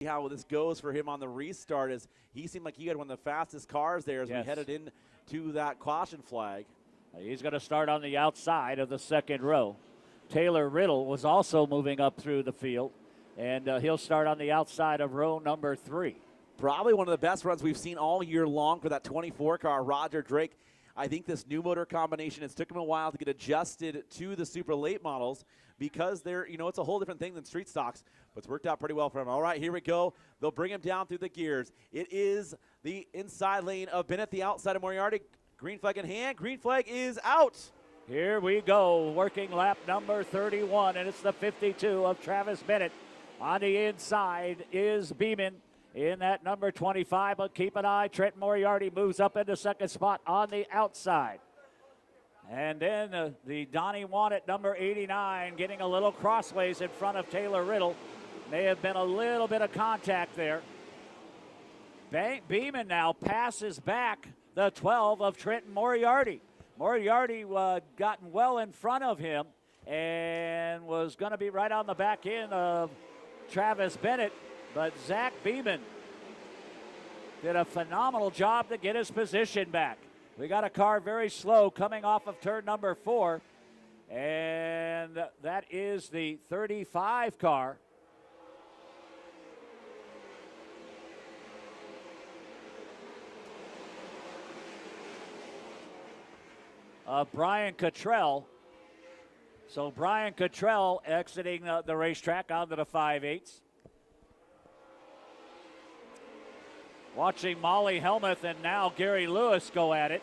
how this goes for him on the restart, as he seemed like he had one of the fastest cars there as we headed in to that caution flag. He's going to start on the outside of the second row. Taylor Riddle was also moving up through the field, and he'll start on the outside of row number 3. Probably one of the best runs we've seen all year long for that 24 car, Roger Drake. I think this new motor combination, it's took him a while to get adjusted to the super late models because they're, it's a whole different thing than street stocks, but it's worked out pretty well for him. All right, here we go. They'll bring him down through the gears. It is the inside lane of Bennett, the outside of Moriarty. Green flag in hand. Green flag is out. Here we go, working lap number 31, and it's the 52 of Travis Bennett. On the inside is Beeman in that number 25, but keep an eye. Trent Moriarty moves up into second spot on the outside. And then the Donnie Wannett, number 89, getting a little crossways in front of Taylor Riddle. May have been a little bit of contact there. Beeman now passes back the 12 of Trenton Moriarty. Moriarty gotten well in front of him and was going to be right on the back end of Travis Bennett, but Zach Beeman did a phenomenal job to get his position back. We got a car very slow coming off of turn number 4, and that is the 35 car. Brian Cottrell. So Brian Cottrell exiting the racetrack onto the 5/8. Watching Molly Helmuth and now Gary Lewis go at it.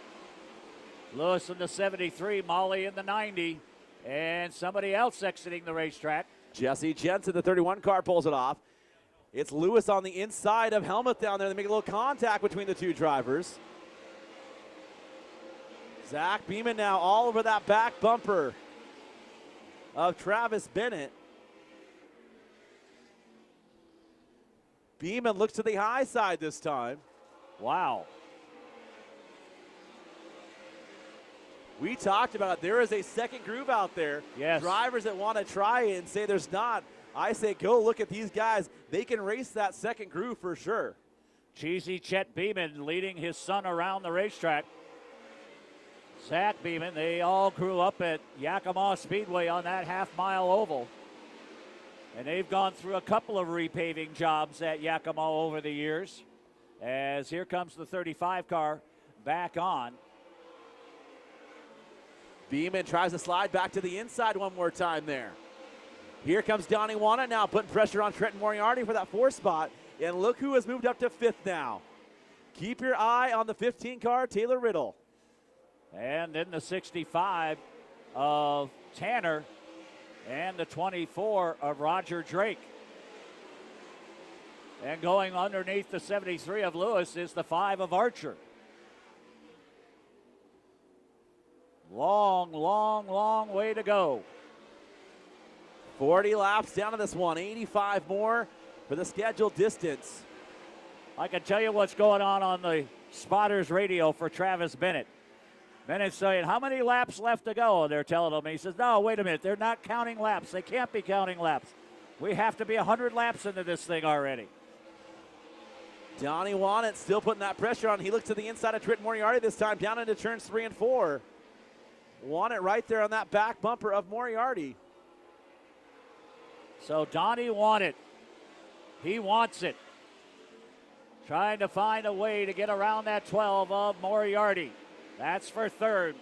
Lewis in the 73, Molly in the 90, and somebody else exiting the racetrack. Jesse Jensen, the 31 car, pulls it off. It's Lewis on the inside of Helmuth down there. They make a little contact between the two drivers. Zach Beeman now all over that back bumper of Travis Bennett. Beeman looks to the high side this time. Wow. We talked about it. There is a second groove out there. Yes. Drivers that want to try it and say there's not, I say go look at these guys. They can race that second groove for sure. Cheesy Chet Beeman leading his son around the racetrack. Zach Beeman, they all grew up at Yakima Speedway on that half-mile oval. And they've gone through a couple of repaving jobs at Yakima over the years. As here comes the 35 car back on. Beeman tries to slide back to the inside one more time there. Here comes Donnie Wannett now putting pressure on Trenton Moriarty for that 4 spot. And look who has moved up to 5th now. Keep your eye on the 15 car, Taylor Riddle. And then the 65 of Tanner and the 24 of Roger Drake. And going underneath the 73 of Lewis is the 5 of Archer. Long, long, long way to go. 40 laps down to this one, 85 more for the scheduled distance. I can tell you what's going on the spotters radio for Travis Bennett. Bennett's saying, how many laps left to go? And they're telling him, he says, no, wait a minute, they're not counting laps. They can't be counting laps. We have to be 100 laps into this thing already. Donnie Wannett still putting that pressure on. He looks to the inside of Trenton Moriarty this time, down into turns 3 and 4. Wannett right there on that back bumper of Moriarty. So Donnie Wannett, he wants it. Trying to find a way to get around that 12 of Moriarty. That's for 3rd.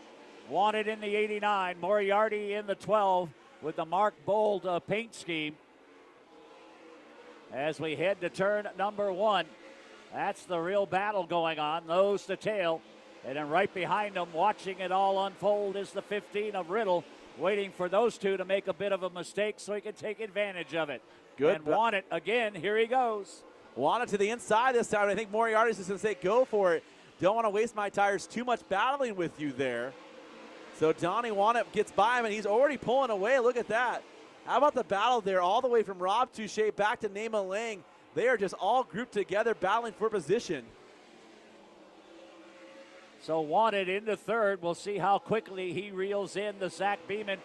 Wannett in the 89, Moriarty in the 12 with the Mark Bold paint scheme. As we head to turn number 1, that's the real battle going on, nose to tail. And then right behind them, watching it all unfold, is the 15 of Riddle, waiting for those two to make a bit of a mistake so he can take advantage of it. Good. And Wannett, again, here he goes. Wannett to the inside this time. I think Moriarty's just going to say, go for it. Don't want to waste my tires too much battling with you there. So Donnie Wannett gets by him, and he's already pulling away. Look at that. How about the battle there all the way from Rob Touche back to Nema Lang? They are just all grouped together battling for position. So Wannett into 3rd. We'll see how quickly he reels in the Zach Beeman,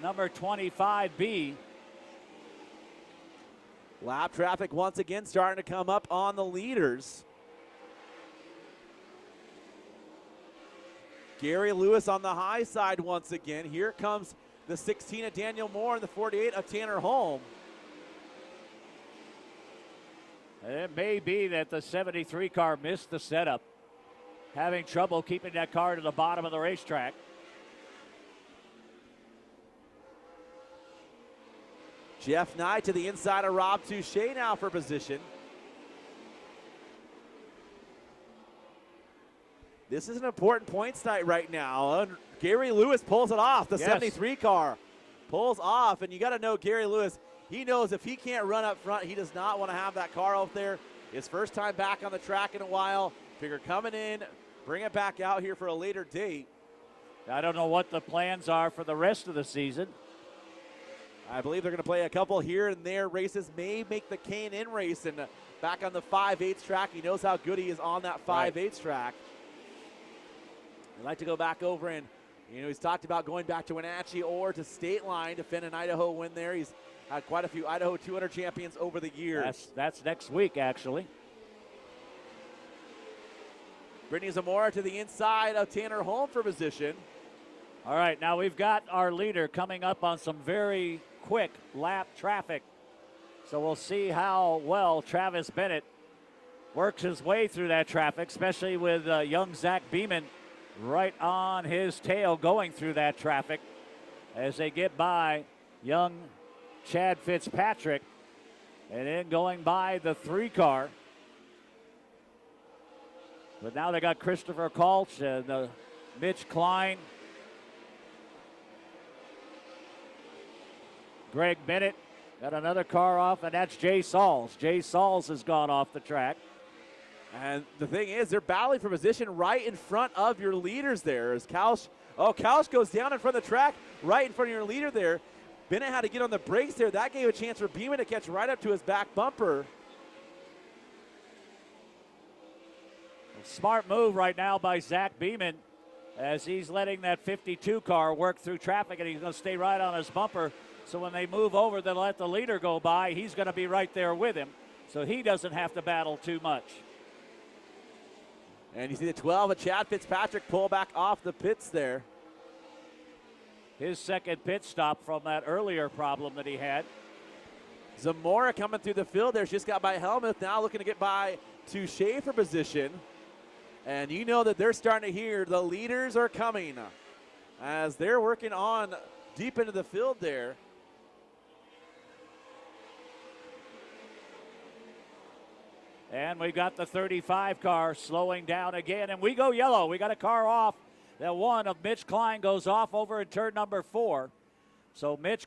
number 25B. Lap traffic once again starting to come up on the leaders. Gary Lewis on the high side once again. Here comes the 16 of Daniel Moore and the 48 of Tanner Holm. It may be that the 73 car missed the setup, having trouble keeping that car to the bottom of the racetrack. Jeff Knight to the inside of Rob Touche now for position. This is an important points night right now. Gary Lewis pulls it off. The 73 car pulls off, and you got to know Gary Lewis. He knows if he can't run up front, he does not want to have that car out there. His first time back on the track in a while. Figure coming in, bring it back out here for a later date. I don't know what the plans are for the rest of the season. I believe they're going to play a couple here and there races. May make the K&N race and back on the 5/8 track. He knows how good he is on that 5/8 track. I'd like to go back over and, he's talked about going back to Wenatchee or to State Line to fin an Idaho win there. He's had quite a few Idaho 200 champions over the years. That's next week, actually. Brittany Zamora to the inside of Tanner Holm for position. All right, now we've got our leader coming up on some very quick lap traffic. So we'll see how well Travis Bennett works his way through that traffic, especially with young Zach Beeman right on his tail going through that traffic as they get by young Chad Fitzpatrick and then going by the 3 car. But now they got Christopher Kalch and Mitch Klein, Greg Bennett got another car off, and that's Jay Sauls. Jay Sauls has gone off the track. And the thing is, they're battling for position right in front of your leaders there. As Kalsh goes down in front of the track, right in front of your leader there. Bennett had to get on the brakes there. That gave a chance for Beeman to catch right up to his back bumper. Smart move right now by Zach Beeman as he's letting that 52 car work through traffic, and he's going to stay right on his bumper. So when they move over, they'll let the leader go by. He's going to be right there with him, so he doesn't have to battle too much. And you see the 12 of Chad Fitzpatrick pull back off the pits there. His second pit stop from that earlier problem that he had. Zamora coming through the field there. Just got by Helmuth. Now looking to get by Touche for position. And you know that they're starting to hear the leaders are coming as they're working on deep into the field there. And we got the 35 car slowing down again, and we go yellow. We got a car off. That one of Mitch Klein goes off over in turn number 4. So Mitch